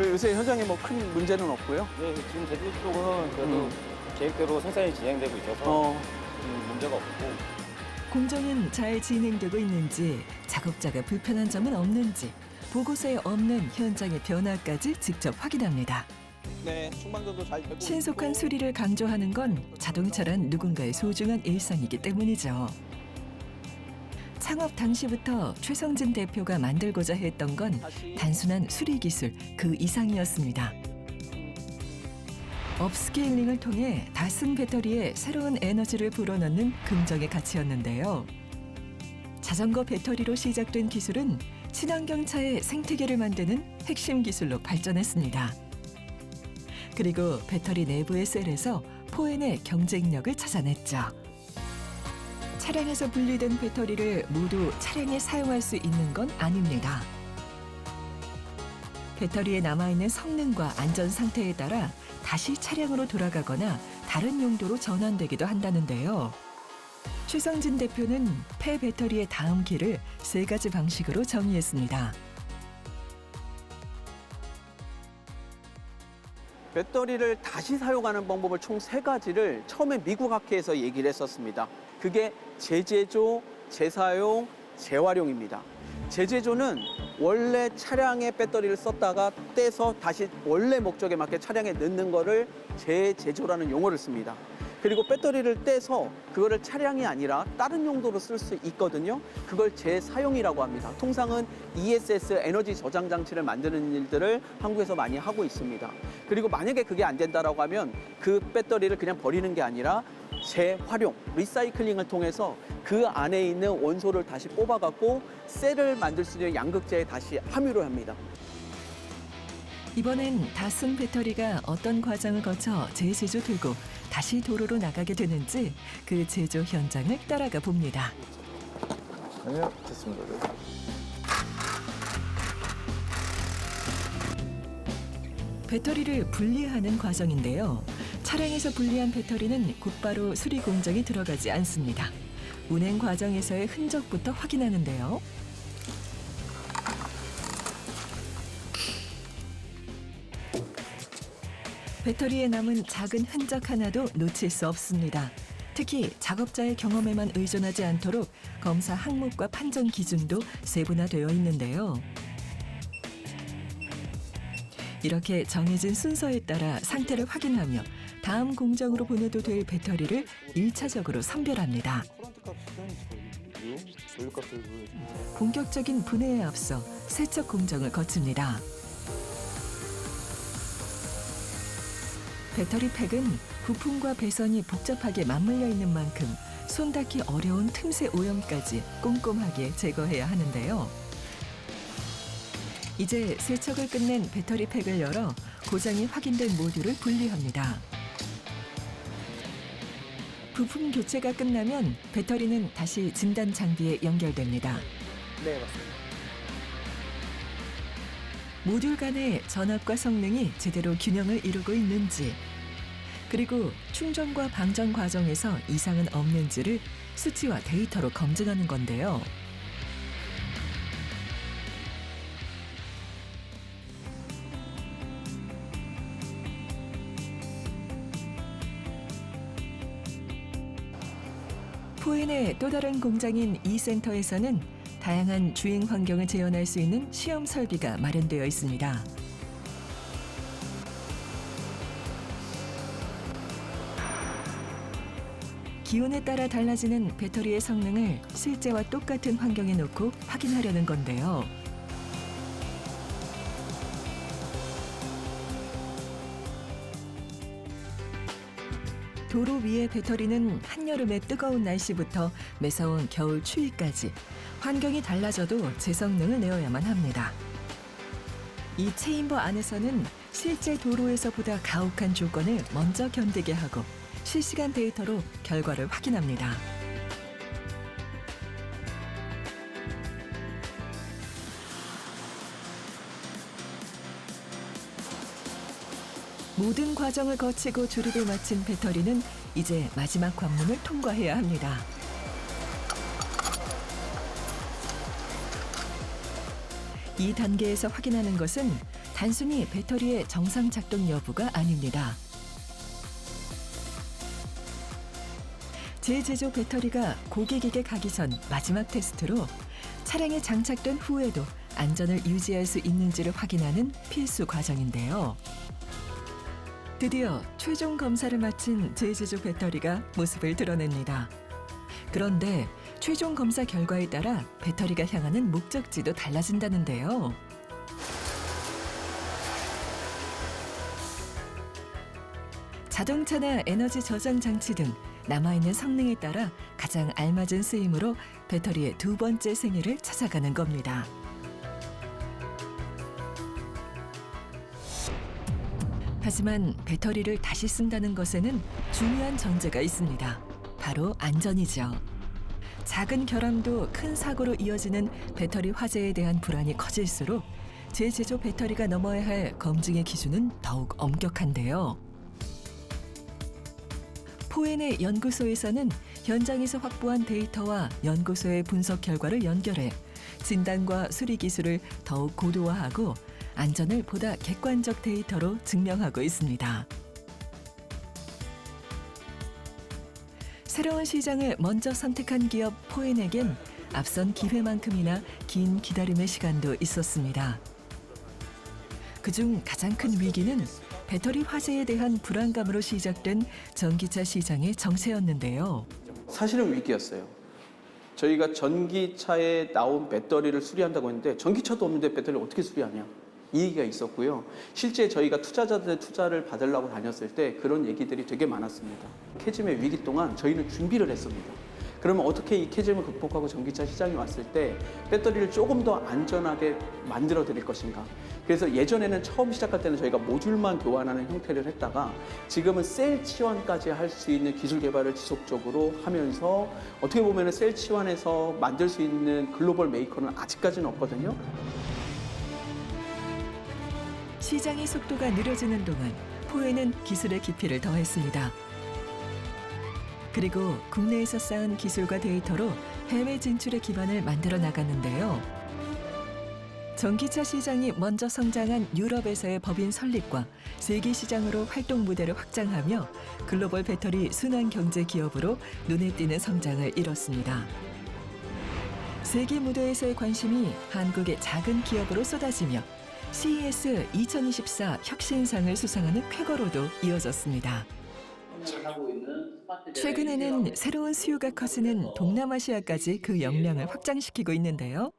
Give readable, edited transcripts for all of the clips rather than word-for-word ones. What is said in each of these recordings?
요새 현장에 뭐 큰 문제는 없고요. 네, 지금 제주 쪽은 그래도 계획대로 생산이 진행되고 있어서 어, 문제가 없고. 공정은 잘 진행되고 있는지, 작업자가 불편한 점은 없는지, 보고서에 없는 현장의 변화까지 직접 확인합니다. 네, 충방전도 잘 되고 신속한 있고. 수리를 강조하는 건 자동차란 누군가의 소중한 일상이기 때문이죠. 창업 당시부터 최성진 대표가 만들고자 했던 건 다시 단순한 수리 기술 그 이상이었습니다. 업스케일링을 통해 다 쓴 배터리에 새로운 에너지를 불어넣는 긍정의 가치였는데요. 자전거 배터리로 시작된 기술은 친환경 차의 생태계를 만드는 핵심 기술로 발전했습니다. 그리고 배터리 내부의 셀에서 포엔의 경쟁력을 찾아냈죠. 차량에서 분리된 배터리를 모두 차량에 사용할 수 있는 건 아닙니다. 배터리에 남아있는 성능과 안전 상태에 따라 다시 차량으로 돌아가거나 다른 용도로 전환되기도 한다는데요. 최성진 대표는 폐배터리의 다음 길을 3가지 방식으로 정의했습니다. 배터리를 다시 사용하는 방법을 총 3가지를 처음에 미국 학회에서 얘기를 했었습니다. 그게 재제조, 재사용, 재활용입니다. 재제조는 원래 차량에 배터리를 썼다가 떼서 다시 원래 목적에 맞게 차량에 넣는 거를 재제조라는 용어를 씁니다. 그리고 배터리를 떼서 그거를 차량이 아니라 다른 용도로 쓸 수 있거든요. 그걸 재사용이라고 합니다. 통상은 ESS 에너지 저장 장치를 만드는 일들을 한국에서 많이 하고 있습니다. 그리고 만약에 그게 안 된다라고 하면 그 배터리를 그냥 버리는 게 아니라 재활용, 리사이클링을 통해서 그 안에 있는 원소를 다시 뽑아갖고 셀을 만들 수 있는 양극재에 다시 함유를 합니다. 이번엔 다 쓴 배터리가 어떤 과정을 거쳐 재제조되고 다시 도로로 나가게 되는지 그 제조 현장을 따라가 봅니다. 아니요, 됐습니다. 배터리를 분리하는 과정인데요. 차량에서 분리한 배터리는 곧바로 수리 공정에 들어가지 않습니다. 운행 과정에서의 흔적부터 확인하는데요. 배터리에 남은 작은 흔적 하나도 놓칠 수 없습니다. 특히 작업자의 경험에만 의존하지 않도록 검사 항목과 판정 기준도 세분화되어 있는데요. 이렇게 정해진 순서에 따라 상태를 확인하며 다음 공정으로 보내도 될 배터리를 1차적으로 선별합니다. 본격적인 분해에 앞서 세척 공정을 거칩니다. 배터리 팩은 부품과 배선이 복잡하게 맞물려 있는 만큼 손 닿기 어려운 틈새 오염까지 꼼꼼하게 제거해야 하는데요. 이제 세척을 끝낸 배터리 팩을 열어 고장이 확인된 모듈을 분리합니다. 부품 교체가 끝나면 배터리는 다시 진단 장비에 연결됩니다. 네, 맞습니다. 모듈 간의 전압과 성능이 제대로 균형을 이루고 있는지, 그리고 충전과 방전 과정에서 이상은 없는지를 수치와 데이터로 검증하는 건데요. 포엔의 또 다른 공장인 이 센터에서는 다양한 주행 환경을 재현할 수 있는 시험 설비가 마련되어 있습니다. 기온에 따라 달라지는 배터리의 성능을 실제와 똑같은 환경에 놓고 확인하려는 건데요. 도로 위의 배터리는 한여름의 뜨거운 날씨부터 매서운 겨울 추위까지 환경이 달라져도 제 성능을 내어야만 합니다. 이 체인버 안에서는 실제 도로에서보다 가혹한 조건을 먼저 견디게 하고 실시간 데이터로 결과를 확인합니다. 모든 과정을 거치고 조립을 마친 배터리는 이제 마지막 관문을 통과해야 합니다. 이 단계에서 확인하는 것은 단순히 배터리의 정상 작동 여부가 아닙니다. 재제조 배터리가 고객에게 가기 전 마지막 테스트로 차량에 장착된 후에도 안전을 유지할 수 있는지를 확인하는 필수 과정인데요. 드디어 최종 검사를 마친 재제조 배터리가 모습을 드러냅니다. 그런데 최종 검사 결과에 따라 배터리가 향하는 목적지도 달라진다는데요. 자동차나 에너지 저장 장치 등 남아있는 성능에 따라 가장 알맞은 쓰임으로 배터리의 두 번째 생애를 찾아가는 겁니다. 하지만 배터리를 다시 쓴다는 것에는 중요한 전제가 있습니다. 바로 안전이죠. 작은 결함도 큰 사고로 이어지는 배터리 화재에 대한 불안이 커질수록 재제조 배터리가 넘어야 할 검증의 기준은 더욱 엄격한데요. 포엔의 연구소에서는 현장에서 확보한 데이터와 연구소의 분석 결과를 연결해 진단과 수리 기술을 더욱 고도화하고 안전을 보다 객관적 데이터로 증명하고 있습니다. 새로운 시장을 먼저 선택한 기업 포엔에겐 앞선 기회만큼이나 긴 기다림의 시간도 있었습니다. 그중 가장 큰 위기는 배터리 화재에 대한 불안감으로 시작된 전기차 시장의 정체였는데요. 사실은 위기였어요. 저희가 전기차에 나온 배터리를 수리한다고 했는데 전기차도 없는데 배터리를 어떻게 수리하냐, 이 얘기가 있었고요. 실제 저희가 투자자들의 투자를 받으려고 다녔을 때 그런 얘기들이 되게 많았습니다. 캐즘의 위기 동안 저희는 준비를 했습니다. 그러면 어떻게 이 캐즘을 극복하고 전기차 시장이 왔을 때 배터리를 조금 더 안전하게 만들어 드릴 것인가. 그래서 예전에는 처음 시작할 때는 저희가 모듈만 교환하는 형태를 했다가 지금은 셀 치환까지 할 수 있는 기술 개발을 지속적으로 하면서 어떻게 보면 셀 치환해서 만들 수 있는 글로벌 메이커는 아직까지는 없거든요. 시장의 속도가 느려지는 동안 포엔은 기술의 깊이를 더했습니다. 그리고 국내에서 쌓은 기술과 데이터로 해외 진출의 기반을 만들어 나갔는데요. 전기차 시장이 먼저 성장한 유럽에서의 법인 설립과 세계 시장으로 활동 무대를 확장하며 글로벌 배터리 순환 경제 기업으로 눈에 띄는 성장을 이뤘습니다. 세계 무대에서의 관심이 한국의 작은 기업으로 쏟아지며 CES 2024 혁신상을 수상하는 쾌거로도 이어졌습니다. 최근에는 새로운 수요가 커지는 동남아시아까지 그 역량을 확장시키고 있는데요.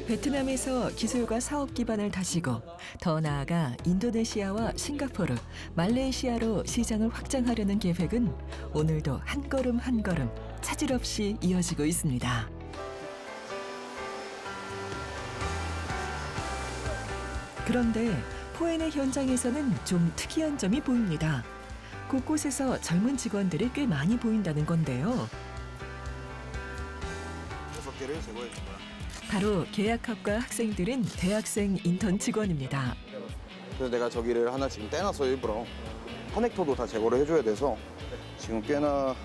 베트남에서 기술과 사업 기반을 다지고 더 나아가 인도네시아와 싱가포르, 말레이시아로 시장을 확장하려는 계획은 오늘도 한 걸음 한 걸음 차질 없이 이어지고 있습니다. 그런데 포엔의 현장에서는 좀 특이한 점이 보입니다. 곳곳에서 젊은 직원들이 꽤 많이 보인다는 건데요. 6개를 제거해줍니다. 바로 계약학과 학생들인 대학생 인턴 직원입니다. 그래서 내가 저기를 하나 지금 떼놨어 일부러. 커넥터도 다 제거를 해줘야 돼서 지금 꽤나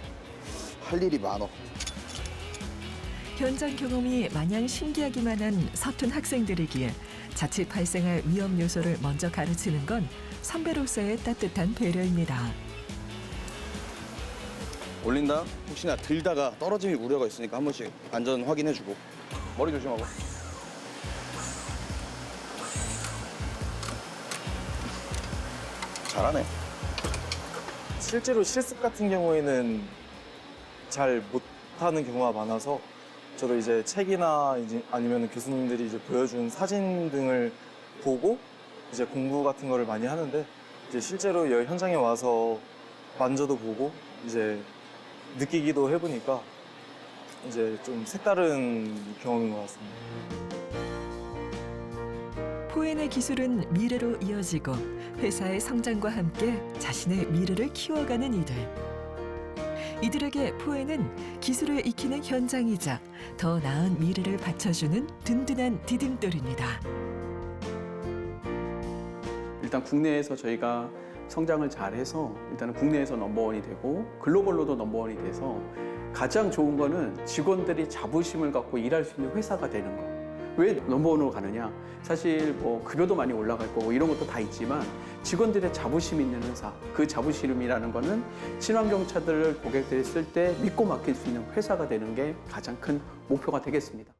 할 일이 많어. 현장 경험이 마냥 신기하기만 한 서툰 학생들이기에 자칫 발생할 위험 요소를 먼저 가르치는 건 선배로서의 따뜻한 배려입니다. 올린다? 혹시나 들다가 떨어짐이 우려가 있으니까 한 번씩 안전 확인해주고. 머리 조심하고. 잘하네. 실제로 실습 같은 경우에는 잘 못하는 경우가 많아서 저도 이제 책이나 이제 아니면 교수님들이 이제 보여준 사진 등을 보고 이제 공부 같은 거를 많이 하는데 이제 실제로 여기 현장에 와서 만져도 보고 이제 느끼기도 해보니까 이제 좀 색다른 경험인 것 같습니다. 포엔의 기술은 미래로 이어지고 회사의 성장과 함께 자신의 미래를 키워가는 이들. 이들에게 포엔은 기술을 익히는 현장이자 더 나은 미래를 받쳐주는 든든한 디딤돌입니다. 일단 국내에서 저희가 성장을 잘해서 일단은 국내에서 넘버원이 되고 글로벌로도 넘버원이 돼서 가장 좋은 거는 직원들이 자부심을 갖고 일할 수 있는 회사가 되는 거. 왜 넘버원으로 가느냐? 사실 뭐 급여도 많이 올라갈 거고 이런 것도 다 있지만 직원들의 자부심 있는 회사, 그 자부심이라는 거는 친환경차들을 고객들이 쓸 때 믿고 맡길 수 있는 회사가 되는 게 가장 큰 목표가 되겠습니다.